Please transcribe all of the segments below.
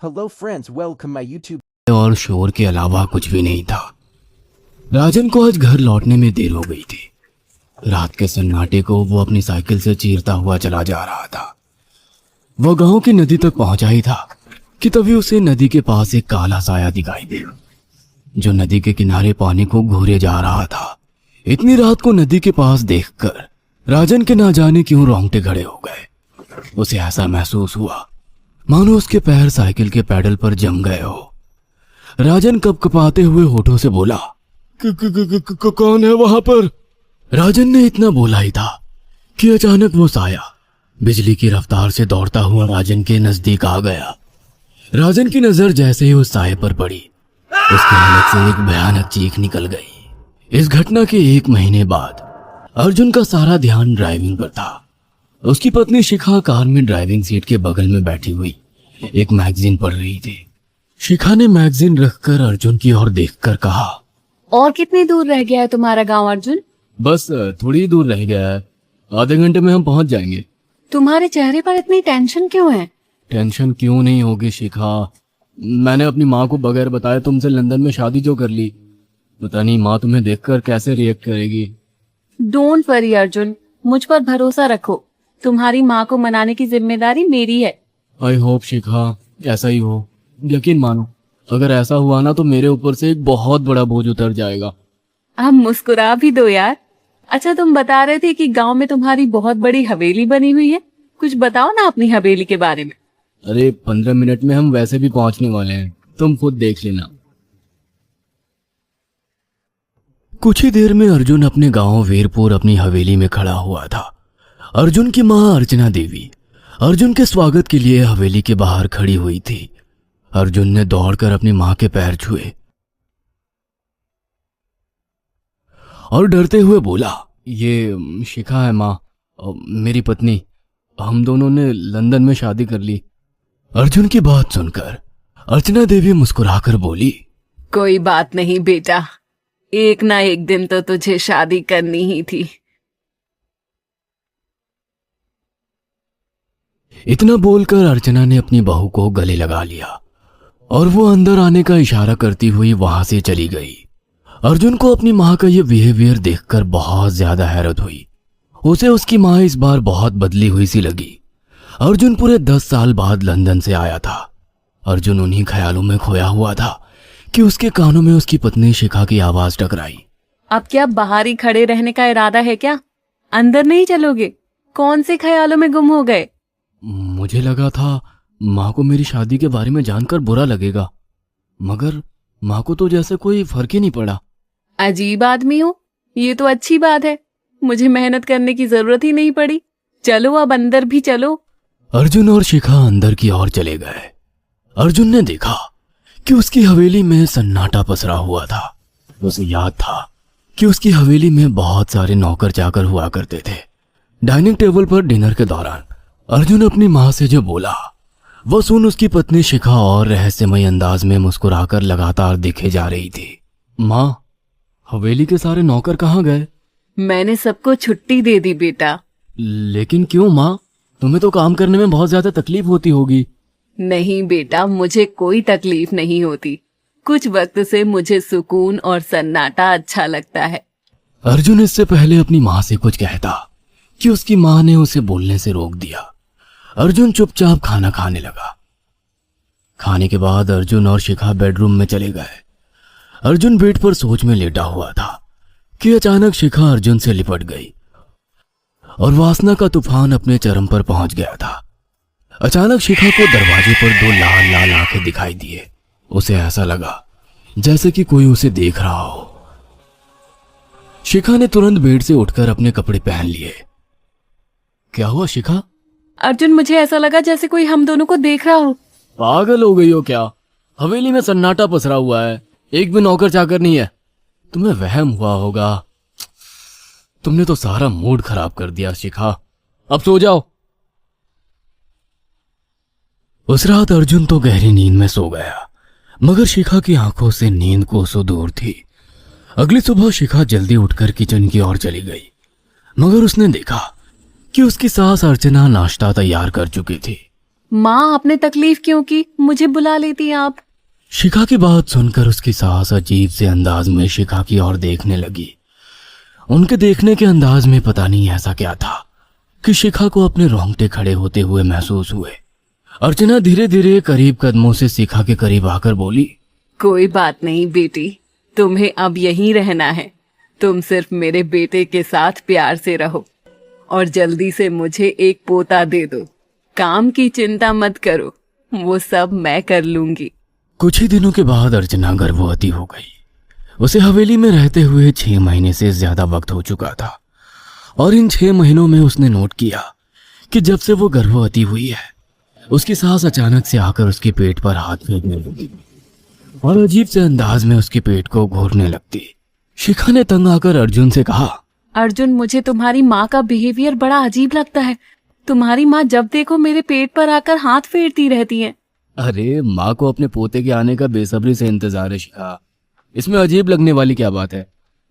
Hello friends, welcome my YouTube. और शोर के अलावा कुछ भी नहीं था। राजन को आज घर लौटने में देर हो गई थी। रात के सन्नाटे को वो अपनी साइकिल से चीरता हुआ चला जा रहा था। वो गांव की नदी तक पहुंचा ही था कि तभी उसे नदी के पास एक काला साया दिखाई दिया जो नदी के किनारे पानी को घूरे जा रहा था। इतनी रात को नदी के पास देखकर राजन के ना जाने क्यों रोंगटे खड़े हो गए। उसे ऐसा महसूस हुआ मानो उसके पैर साइकिल के पैडल पर जम गए हो। राजन कपकपाते हुए होठों से बोला, कौन है वहां पर? राजन ने इतना बोला ही था कि अचानक वो साया बिजली की रफ्तार से दौड़ता हुआ राजन के नजदीक आ गया। राजन की नजर जैसे ही उस साये पर पड़ी, उसके हलक से एक भयानक चीख निकल गई। इस घटना के 1 महीने बाद अर्जुन का सारा ध्यान ड्राइविंग पर था। उसकी पत्नी शिखा कार में ड्राइविंग सीट के बगल में बैठी हुई एक मैगजीन पढ़ रही थी। शिखा ने मैगजीन रखकर अर्जुन की ओर देखकर कहा, और कितनी दूर रह गया है तुम्हारा गांव अर्जुन? बस थोड़ी दूर रह गया है, आधे घंटे में हम पहुंच जाएंगे। तुम्हारे चेहरे पर इतनी टेंशन क्यों है? टेंशन क्यों नहीं होगी शिखा, मैंने अपनी माँ को बगैर बताए तुमसे लंदन में शादी जो कर ली। पता नहीं माँ तुम्हें देखकर कैसे रिएक्ट करेगी। डोंट वरी अर्जुन, मुझ पर भरोसा रखो। तुम्हारी माँ को मनाने की जिम्मेदारी मेरी है। आई होप शिखा ऐसा ही हो। यकीन मानो अगर ऐसा हुआ ना तो मेरे ऊपर से एक बहुत बड़ा बोझ उतर जाएगा। अब मुस्कुरा भी दो यार। अच्छा, तुम बता रहे थे कि गांव में तुम्हारी बहुत बड़ी हवेली बनी हुई है, कुछ बताओ ना अपनी हवेली के बारे में। अरे 15 मिनट में हम वैसे भी पहुंचने वाले हैं, तुम खुद देख लेना। कुछ ही देर में अर्जुन अपने गांव वीरपुर अपनी हवेली में खड़ा हुआ था। अर्जुन की मां अर्चना देवी अर्जुन के स्वागत के लिए हवेली के बाहर खड़ी हुई थी। अर्जुन ने दौड़कर अपनी मां के पैर छुए और डरते हुए बोला, ये शिखा है मां, मेरी पत्नी। हम दोनों ने लंदन में शादी कर ली। अर्जुन की बात सुनकर अर्चना देवी मुस्कुराकर बोली, कोई बात नहीं बेटा, एक ना एक दिन तो तुझे शादी करनी ही थी। इतना बोलकर अर्चना ने अपनी बहू को गले लगा लिया और वो अंदर आने का इशारा करती हुई वहां से चली गई। अर्जुन को अपनी मां का ये बिहेवियर देखकर बहुत ज्यादा हैरत हुई। उसे उसकी मां इस बार बहुत बदली हुई सी लगी। अर्जुन पूरे 10 साल बाद लंदन से आया था। अर्जुन उन्हीं ख्यालों में खोया हुआ था कि उसके कानों में उसकी पत्नी शिखा की आवाज टकराई। अब क्या बाहर ही खड़े रहने का इरादा है क्या? अंदर नहीं चलोगे? कौन से ख्यालों में गुम हो गए? मुझे लगा था माँ को मेरी शादी के बारे में जानकर बुरा लगेगा, मगर माँ को तो जैसे कोई फर्क ही नहीं पड़ा। अजीब आदमी हो, ये तो अच्छी बात है। मुझे मेहनत करने की जरूरत ही नहीं पड़ी। चलो अब अंदर भी चलो। अर्जुन और शिखा अंदर की ओर चले गए। अर्जुन ने देखा कि उसकी हवेली में सन्नाटा पसरा हुआ था। उसे याद था कि उसकी हवेली में बहुत सारे नौकर चाकर हुआ करते थे। डाइनिंग टेबल पर डिनर के दौरान अर्जुन अपनी माँ से जो बोला वो सुन उसकी पत्नी शिखा और रहस्यमय अंदाज में मुस्कुराकर लगातार दिखे जा रही थी। माँ, हवेली के सारे नौकर कहाँ गए? मैंने सबको छुट्टी दे दी बेटा। लेकिन क्यों माँ, तुम्हें तो काम करने में बहुत ज्यादा तकलीफ होती होगी। नहीं बेटा, मुझे कोई तकलीफ नहीं होती। कुछ वक्त से मुझे सुकून और सन्नाटा अच्छा लगता है। अर्जुन इससे पहले अपनी माँ से कुछ कहता कि उसकी माँ ने उसे बोलने से रोक दिया। अर्जुन चुपचाप खाना खाने लगा। खाने के बाद अर्जुन और शिखा बेडरूम में चले गए। अर्जुन बेड पर सोच में लेटा हुआ था कि अचानक शिखा अर्जुन से लिपट गई और वासना का तूफान अपने चरम पर पहुंच गया था। अचानक शिखा को दरवाजे पर 2 लाल लाल आंखें दिखाई दिए। उसे ऐसा लगा जैसे कि कोई उसे देख रहा हो। शिखा ने तुरंत बेड से उठकर अपने कपड़े पहन लिए। क्या हुआ शिखा? अर्जुन, मुझे ऐसा लगा जैसे कोई हम दोनों को देख रहा हो। पागल हो गई हो क्या? हवेली में सन्नाटा पसरा हुआ है, एक भी नौकर चाकर नहीं है। तुम्हें वहम हुआ होगा। तुमने तो सारा मूड खराब कर दिया शिखा, अब सो जाओ। उस रात अर्जुन तो गहरी नींद में सो गया, मगर शिखा की आंखों से नींद कोसों दूर थी। अगली सुबह शिखा जल्दी उठकर किचन की ओर चली गई, मगर उसने देखा कि उसकी सास अर्चना नाश्ता तैयार कर चुकी थी। माँ आपने तकलीफ क्यों की? मुझे बुला लेती आप। शिखा की बात सुनकर उसकी सास अजीब से अंदाज में शिखा की ओर देखने लगी। उनके देखने के अंदाज में पता नहीं ऐसा क्या था कि शिखा को अपने रोंगटे खड़े होते हुए महसूस हुए। अर्चना धीरे धीरे करीब कदमों से शिखा के करीब आकर बोली, कोई बात नहीं बेटी, तुम्हें अब यहीं रहना है। तुम सिर्फ मेरे बेटे के साथ प्यार से रहो और जल्दी से मुझे एक पोता दे दो। काम की चिंता मत करो, वो सब मैं कर लूंगी। कुछ ही दिनों के बाद अर्चना गर्भवती हो गई। उसे हवेली में रहते हुए 6 महीने से ज्यादा वक्त हो चुका था और इन 6 महीनों में उसने नोट किया कि जब से वो गर्भवती हुई है उसकी सास अचानक से आकर उसके पेट पर हाथ फेरने लगी और अजीब से अंदाज में उसके पेट को घूरने लगती। शिखा ने तंग आकर अर्जुन से कहा, अर्जुन, मुझे तुम्हारी माँ का बिहेवियर बड़ा अजीब लगता है। तुम्हारी माँ जब देखो मेरे पेट पर आकर हाथ फेरती रहती है। अरे माँ को अपने पोते के आने का बेसब्री से इंतजार है शिखा, इसमें अजीब लगने वाली क्या बात है?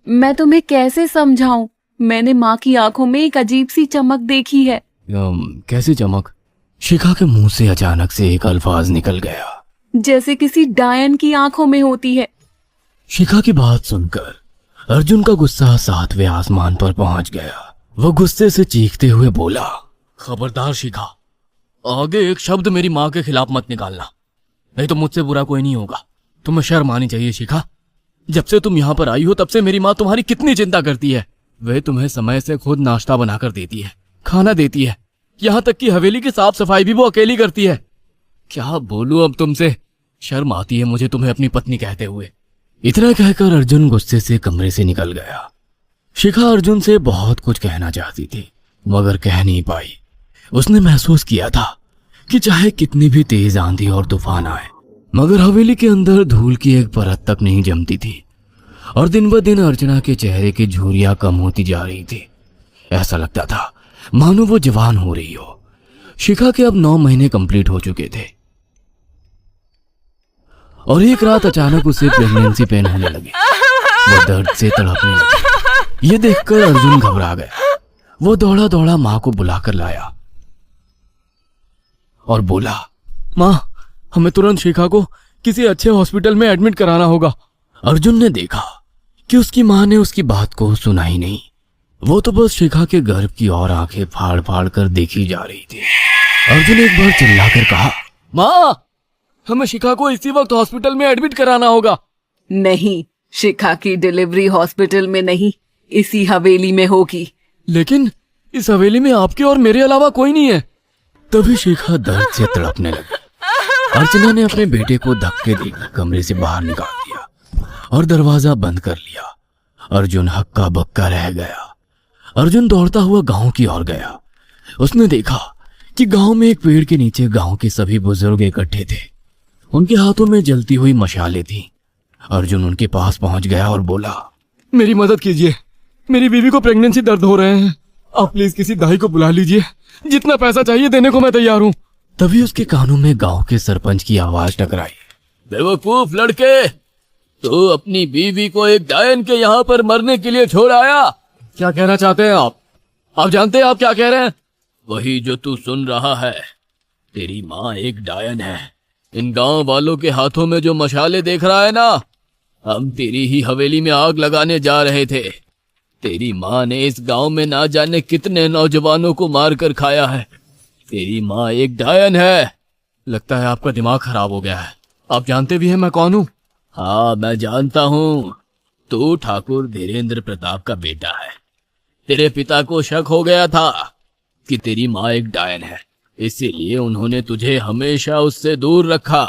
मैं तुम्हें कैसे समझाऊं? मैंने माँ की आंखों में एक अजीब सी चमक देखी है। कैसी चमक? शिखा के मुंह से अचानक से एक अल्फाज निकल गया, जैसे किसी डायन की आंखों में होती है। शिखा की बात सुनकर अर्जुन का गुस्सा 7वें आसमान पर पहुंच गया। वो गुस्से से चीखते हुए बोला, खबरदार शिखा, आगे एक शब्द मेरी माँ के खिलाफ मत निकालना, नहीं तो मुझसे बुरा कोई नहीं होगा। तुम्हें शर्म आनी चाहिए शिखा। जब से तुम यहाँ पर आई हो तब से मेरी माँ तुम्हारी कितनी चिंता करती है। वे तुम्हें समय से खुद नाश्ता बनाकर देती है, खाना देती है, यहाँ तक कि हवेली की साफ सफाई भी वो अकेली करती है। क्या बोलूं अब तुमसे, शर्म आती है मुझे तुम्हें अपनी पत्नी कहते हुए। इतना कहकर अर्जुन गुस्से से कमरे से निकल गया। शिखा अर्जुन से बहुत कुछ कहना चाहती थी मगर कह नहीं पाई। उसने महसूस किया था कि चाहे कितनी भी तेज आंधी और तूफान आए मगर हवेली के अंदर धूल की एक परत तक नहीं जमती थी और दिन ब दिन अर्चना के चेहरे की झुर्रियां कम होती जा रही थी। ऐसा लगता था मानो वो जवान हो रही हो। शिखा के अब 9 महीने कंप्लीट हो चुके थे और एक रात अचानक उसे प्रेगनेंसी पेन होने लगे। वो दर्द से तड़पने लगी। ये देखकर अर्जुन घबरा गया। वो दौड़ा दौड़ा माँ को बुलाकर लाया और बोला, माँ, हमें तुरंत शिखा को किसी अच्छे हॉस्पिटल में एडमिट कराना होगा। अर्जुन ने देखा कि उसकी माँ ने उसकी बात को सुना ही नहीं। वो तो बस शिखा के गर्भ की ओर आंखें फाड़ फाड़ कर देखी जा रही थी। अर्जुन एक बार चिल्लाकर कहा, माँ, हमें शिखा को इसी वक्त हॉस्पिटल में एडमिट कराना होगा। नहीं, शिखा की डिलीवरी हॉस्पिटल में नहीं, इसी हवेली में होगी। लेकिन इस हवेली में आपके और मेरे अलावा कोई नहीं है। तभी शिखा दर्द से तड़पने लगी। अर्चना ने अपने बेटे को धक्के देकर कमरे से बाहर निकाल दिया और दरवाजा बंद कर लिया। अर्जुन हक्का बक्का रह गया। अर्जुन दौड़ता हुआ गांव की ओर गया। उसने देखा कि गांव में एक पेड़ के नीचे गांव के सभी बुजुर्ग इकट्ठे थे। उनके हाथों में जलती हुई मशालें थीं। अर्जुन उनके पास पहुंच गया और बोला, मेरी मदद कीजिए, मेरी बीवी को प्रेगनेंसी दर्द हो रहे हैं। आप प्लीज किसी दाई को बुला लीजिए, जितना पैसा चाहिए देने को मैं तैयार हूँ। तभी उसके कानों में गांव के सरपंच की आवाज टकराई, बेवकूफ लड़के, तो अपनी बीवी को एक डायन के यहाँ पर मरने के लिए छोड़ आया। क्या कहना चाहते हैं आप? आप जानते हैं आप क्या कह रहे हैं? वही जो तू सुन रहा है। तेरी माँ एक डायन है। इन गांव वालों के हाथों में जो मशाले देख रहा है ना, हम तेरी ही हवेली में आग लगाने जा रहे थे। तेरी माँ ने इस गांव में ना जाने कितने नौजवानों को मार कर खाया है। तेरी माँ एक डायन है। लगता है आपका दिमाग खराब हो गया है। आप जानते भी हैं मैं कौन हूँ? हाँ, मैं जानता हूँ। तू ठाकुर धीरेन्द्र प्रताप का बेटा है। तेरे पिता को शक हो गया था कि तेरी माँ एक डायन है, इसीलिए उन्होंने तुझे हमेशा उससे दूर रखा।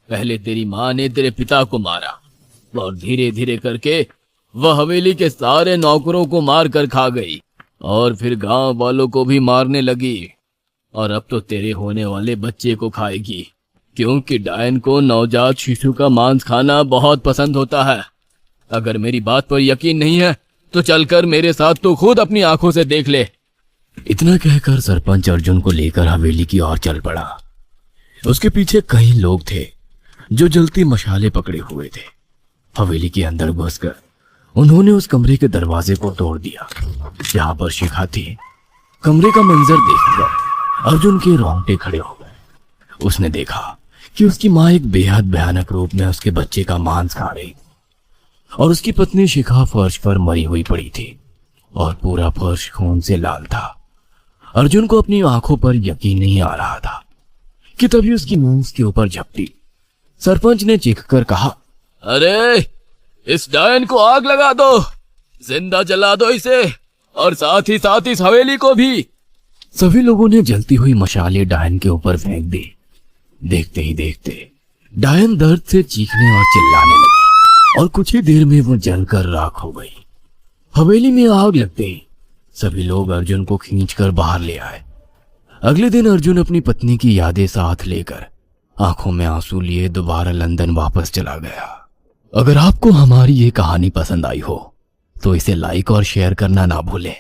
पहले तेरी माँ ने तेरे पिता को मारा और धीरे धीरे करके वह हवेली के सारे नौकरों को मार कर खा गई और फिर गांव वालों को भी मारने लगी। और अब तो तेरे होने वाले बच्चे को खाएगी, क्योंकि डायन को नवजात शिशु का मांस खाना बहुत पसंद होता है। अगर मेरी बात पर यकीन नहीं है तो चलकर मेरे साथ तो खुद अपनी आंखों से देख ले। इतना कहकर सरपंच अर्जुन को लेकर हवेली की ओर चल पड़ा। उसके पीछे कई लोग थे जो जलती मशाले पकड़े हुए थे। हवेली के अंदर घुसकर उन्होंने उस कमरे के दरवाजे को तोड़ दिया जहां पर शिखा थी। कमरे का मंजर देखकर अर्जुन के रोंगटे खड़े हो गए। उसने देखा कि उसकी माँ एक बेहद भयानक रूप में उसके बच्चे का मांस खा रही और उसकी पत्नी शिखा फर्श पर मरी हुई पड़ी थी और पूरा फर्श खून से लाल था। अर्जुन को अपनी आंखों पर यकीन नहीं आ रहा था कि तभी उसकी मुंह उसके ऊपर झपटी। सरपंच ने चीखकर कहा, अरे इस डायन को आग लगा दो, जिंदा जला दो इसे और साथ ही इस हवेली को भी। सभी लोगों ने जलती हुई मशालें डायन के ऊपर फेंक दी। देखते ही देखते डायन दर्द से चीखने और चिल्लाने लगी और कुछ ही देर में वो जलकर राख हो गई। हवेली में आग लगते ही सभी लोग अर्जुन को खींचकर बाहर ले आए। अगले दिन अर्जुन अपनी पत्नी की यादें साथ लेकर आंखों में आंसू लिए दोबारा लंदन वापस चला गया। अगर आपको हमारी ये कहानी पसंद आई हो तो इसे लाइक और शेयर करना ना भूलें।